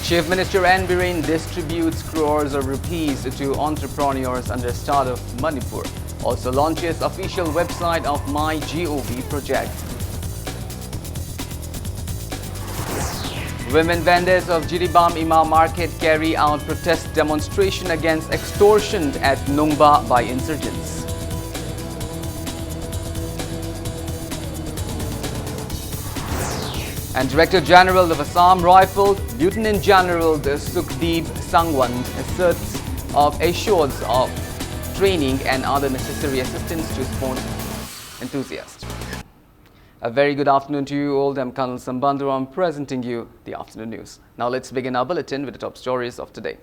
Chief Minister N. Biren distributes crores of rupees to entrepreneurs under start of Manipur. Also launches official website of MyGov project. Women vendors of Jiribam Imam Market carry out protest demonstration against extortion at Nungba by insurgents. And Director General of Assam Rifles, Lieutenant General Sukhdeep Sangwan assures of training and other necessary assistance to sports enthusiasts. A very good afternoon to you all. I'm Colonel Sambandhu. I'm presenting you the afternoon news. Now let's begin our bulletin with the top stories of today.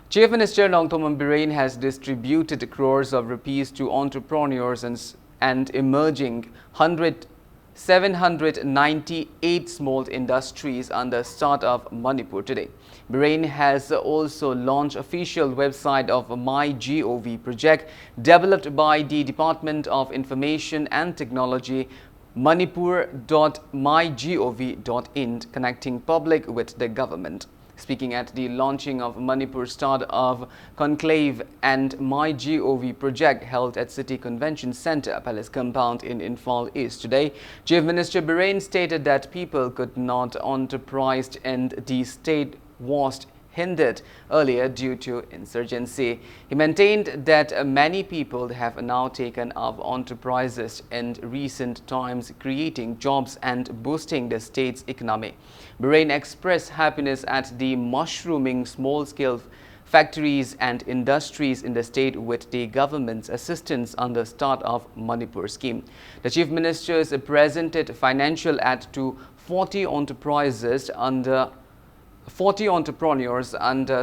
Chief Minister Nongthoman Biren has distributed crores of rupees to entrepreneurs and emerging 798 small industries under start of Manipur today. Biren has also launched official website of MyGov project developed by the Department of Information and Technology, manipur.mygov.in, connecting public with the government. Speaking at the launching of Manipur Start of Conclave and MyGov project held at City Convention Centre, Palace Compound in Imphal East today, Chief Minister Biren stated that people could not enterprise and the state was hindered earlier due to insurgency. He maintained that many people have now taken up enterprises in recent times, creating jobs and boosting the state's economy. Biren expressed happiness at the mushrooming small-scale factories and industries in the state with the government's assistance under start of Manipur scheme. The Chief Ministers presented financial aid to 40 entrepreneurs under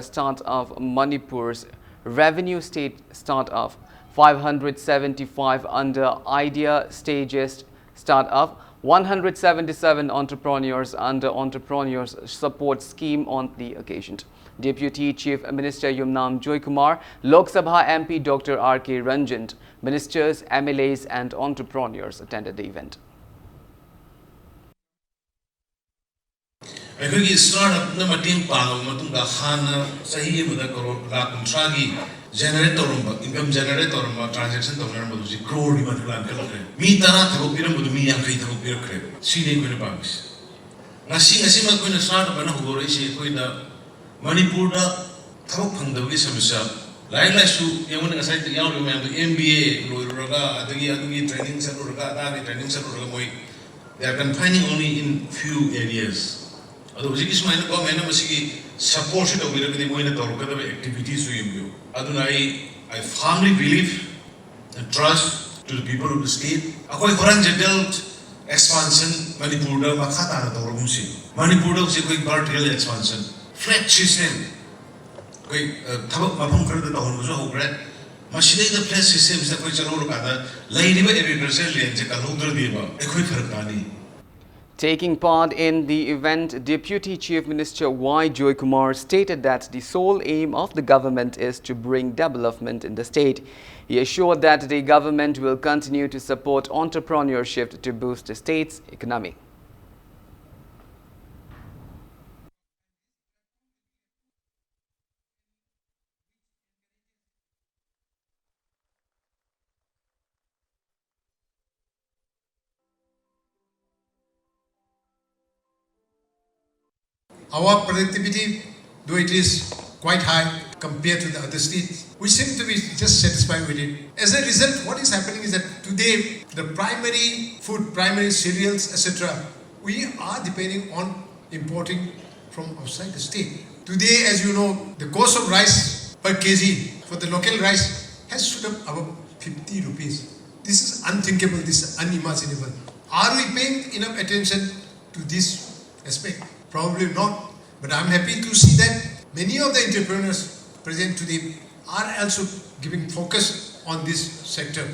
start of Manipur's revenue state start of 575 under idea stages start of 177 entrepreneurs under entrepreneurs support scheme on the occasion. Deputy Chief Minister Yumnam Joykumar, Lok Sabha MP Dr. R.K. Ranjan, ministers, MLAs and entrepreneurs attended the event. अखोगी startup न मटिंग पांग मतुंगा खाना सही मुदा करो लाख कंट्रागी जनरेट तोरंबा इनकम जनरेट तोरंबा ट्रांजैक्शन तोरंबा मधुजी करोड़ की मतलब लाख कलरे मी तना थबो पिरम मधु मी यांग कई थबो पिरम करे सीने कोई पांगिस nasi mat कोई स्टार्टअप बना हो रही है कोई दा मणिपुर दा थबो फंगदबगी समस्या लाइक लाइसु यमन ngasai त याव मैं MBA लोइरगा अदगी ट्रेनिंग सरुरगा आदगी ट्रेनिंग सरुरगा मोई they are confining only in few areas. Support activities. I firmly believe and trust to the people of the state. Expansion Manipur Manipur expansion. Flat system. The flat system is Taking part in the event, Deputy Chief Minister Y. Joykumar stated that the sole aim of the government is to bring development in the state. He assured that the government will continue to support entrepreneurship to boost the state's economy. Our productivity, though it is quite high compared to the other states, we seem to be just satisfied with it. As a result, what is happening is that today, the primary food, primary cereals, etc., we are depending on importing from outside the state. Today, as you know, the cost of rice per kg for the local rice has stood up above 50 rupees. This is unthinkable, this is unimaginable. Are we paying enough attention to this aspect? Probably not, but I'm happy to see that many of the entrepreneurs present today are also giving focus on this sector.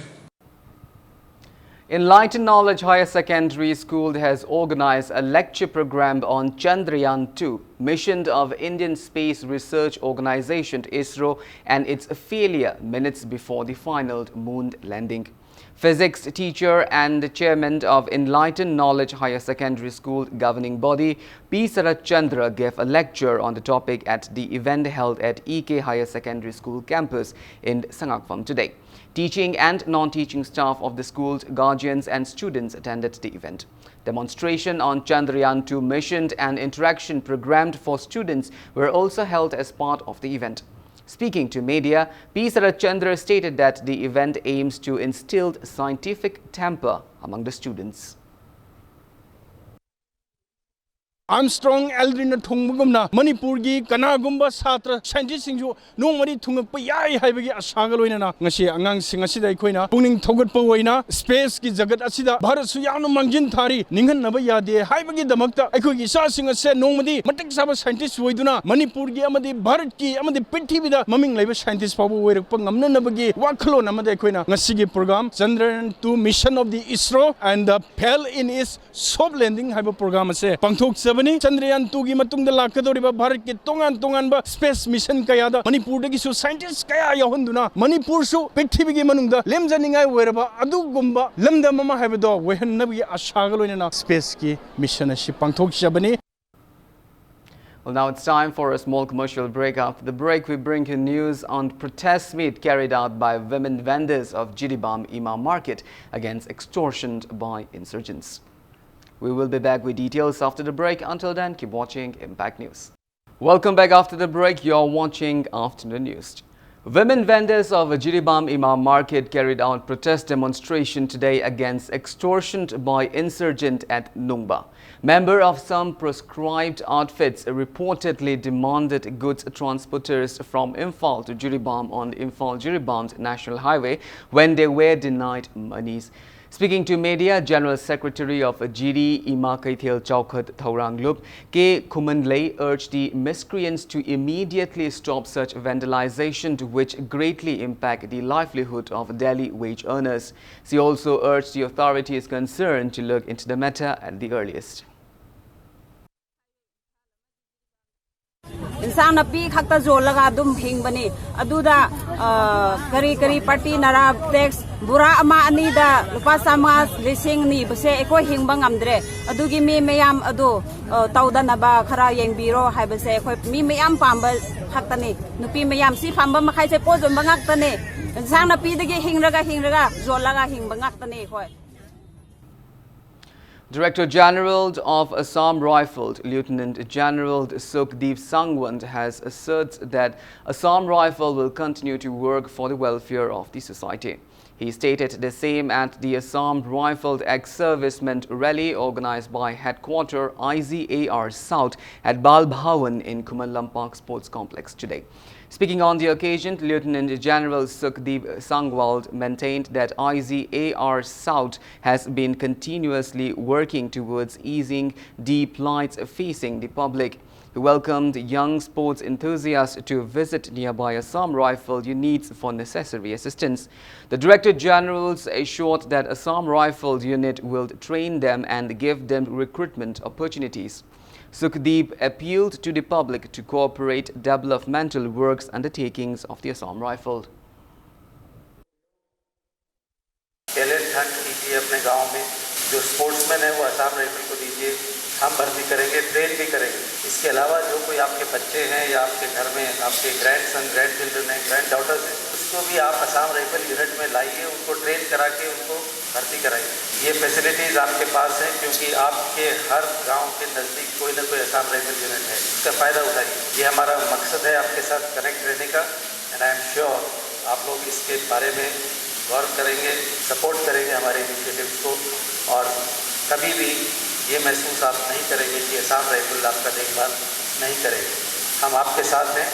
Enlightened Knowledge Higher Secondary School has organized a lecture program on Chandrayaan-2, mission of Indian Space Research Organization ISRO and its failure minutes before the final moon landing. Physics teacher and chairman of Enlightened Knowledge Higher Secondary School governing body, P. Sarat Chandra, gave a lecture on the topic at the event held at EK Higher Secondary School campus in Sangakpham today. Teaching and non-teaching staff of the school's guardians and students attended the event. Demonstration on Chandrayaan-2 mission and interaction programmed for students were also held as part of the event. Speaking to media, P. Sarat Chandra stated that the event aims to instill scientific temper among the students. Armstrong Aldrin Tungumna, Manipurgi, Kanagumba, Satra, Sanjising, no money Tungapaya, Hibagi, Asagaloina, Nashi, Angang Singasida Quina, Puning Togat Poena, Space Gizagat Asida, Barasuyano Manjintari, Ningan Nabaya, de Hibagi the Makta, Ekugi Sasing said, no money, Matik Saba scientists, Waiduna, Manipurgi, Amadi, Baratki, Amadi Piti with the mumming labor scientists, Pabu, where Pangamna Nabagi, Wakalo Namada Quina, Nasigi program, Chandrayaan-2 mission of the ISRO, and the PEL in is soft landing hyper program, say, Pangtok Chandrayaan-2 gi matungda lakadoriba Bharat ki tongan ba space mission kayada Manipur dagi su scientists kaya yahunduna Manipur su prithvi gi manungda lemjaningai weraba adugumba lamda mama habado wehannabi ashagaloina space ki mission ashi pangthokchabani. Well, now it's time for a small commercial break. After the break, we bring you news on protest meet carried out by women vendors of Jiribam Imam Market against extortion by insurgents. We will be back with details after the break. Until then, keep watching Impact News. Welcome back after the break. You're watching Afternoon News. Women vendors of Jiribam Imam Market carried out protest demonstration today against extortion by insurgent at Nungba. Member of some proscribed outfits reportedly demanded goods transporters from Imphal to Jiribam on the Imphal-Jiribam National Highway when they were denied monies. Speaking to media, General Secretary of Jiri Ima Kaithel Chowkhat Thoranglup, K. Kumanlay urged the miscreants to immediately stop such vandalization which greatly impact the livelihood of daily wage earners. She also urged the authorities concerned to look into the matter at the earliest. इंसान अपी खक्ता जो लगा दुम हिंग बनी अदुदा करी करी party नरा टैक्स बुरा अमा अनीदा लुपा समाज लिसिंग नी बसे एको हिंग बंगमद्रे अदुगी मी मयाम अदु तौदनबा खरा येंगबिरो हाइबसे एको मी मयाम पांबा खक्तनी नुपी मयाम सी पांबा मखाइसे पोजम बंगाक्तने इंसान अपी दगी हिंगरगा जो लगा हिंग बंगाक्तने खोय. Director General of Assam Rifles, Lieutenant General Sukhdeep Sangwan, has asserted that Assam Rifle will continue to work for the welfare of the society. He stated the same at the Assam Rifled ex-servicemen rally organized by Headquarter IZAR South at Bal Bhawan in Kumalampak Sports Complex today. Speaking on the occasion, Lieutenant General Sukhdeep Sangwan maintained that IZAR South has been continuously working towards easing the plights facing the public. He welcomed young sports enthusiasts to visit nearby Assam Rifle units for necessary assistance. The Director General assured that Assam Rifle unit will train them and give them recruitment opportunities. Sukhdeep appealed to the public to cooperate developmental works undertakings of the Assam Rifle. जो sportsman है वो Assam rifle को दीजिए, हम भर्ती करेंगे, train भी करेंगे. इसके अलावा जो कोई आपके बच्चे हैं या आपके घर में आपके ग्रैंडसन, ग्रैंड चिल्ड्रन हैं, ग्रैंड डॉटर्स हैं, उसको भी आप असम राइफल यूनिट में लाइए, उनको ट्रेन करा के उनको भर्ती कराइए. ये फैसिलिटीज़ आपके पास हैं क्योंकि आपके हर गांव के नज़दीक कोई ना कोई असम राइफल यूनिट है. इसका फ़ायदा उठाइए. ये हमारा मकसद है आपके साथ कनेक्ट रहने का. एंड आई एम श्योर आप लोग इसके बारे में गौर करेंगे, सपोर्ट करेंगे हमारे इनिशिएटिव्स को और कभी भी ये महसूस आप नहीं करेंगे कि असम राइफल आपका देखभाल नहीं करेंगे. हम आपके साथ हैं,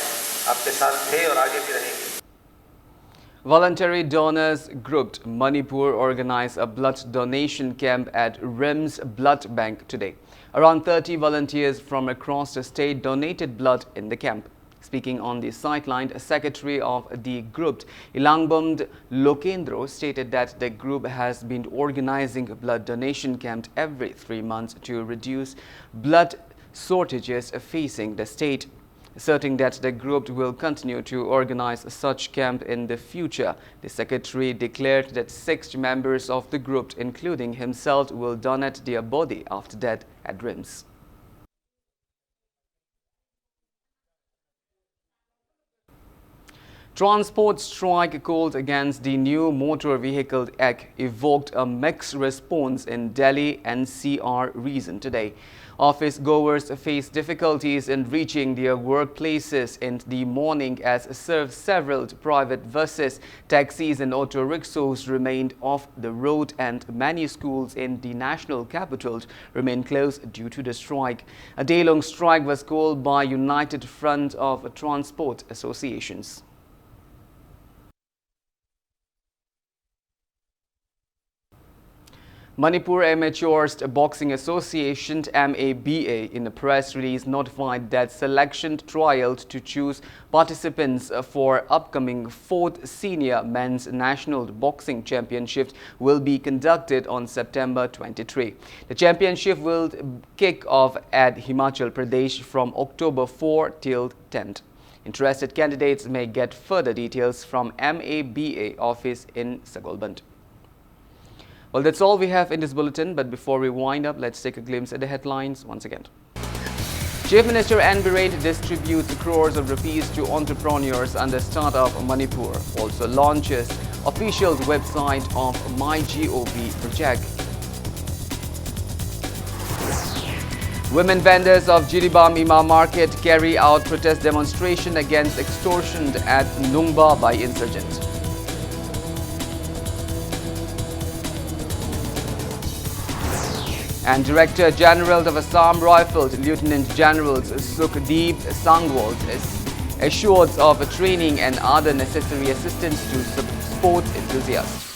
आपके साथ थे और आगे भी रहेंगे. Voluntary donors grouped Manipur organized a blood donation camp at RIMS Blood Bank today. Around 30 volunteers from across the state donated blood in the camp. Speaking on the sideline, Secretary of the group, Ilangbamd Lokendro, stated that the group has been organizing a blood donation camp every 3 months to reduce blood shortages facing the state. asserting that the group will continue to organize such camp in the future. The secretary declared that 6 members of the group, including himself, will donate their body after death at RIMS. Transport strike called against the new Motor Vehicle Act evoked a mixed response in Delhi NCR region today. Office goers face difficulties in reaching their workplaces in the morning as several private buses, taxis and auto rickshaws remained off the road, and many schools in the national capital remain closed due to the strike. A day-long strike was called by United Front of Transport Associations. Manipur Amateurs Boxing Association (MABA) in a press release notified that selection trials to choose participants for upcoming 4th Senior Men's National Boxing Championship will be conducted on September 23. The championship will kick off at Himachal Pradesh from October 4 till 10th. Interested candidates may get further details from MABA office in Sagolband. Well, that's all we have in this bulletin, but before we wind up, let's take a glimpse at the headlines once again. Chief Minister N. Biren distributes crores of rupees to entrepreneurs under startup Manipur. Also launches official website of MyGov project. Women vendors of Jiribam Ima Market carry out protest demonstration against extortion at Nungba by insurgents. And Director General of Assam Rifles, Lieutenant Generals Sukhdeep Sangwal, is assured of training and other necessary assistance to sport enthusiasts.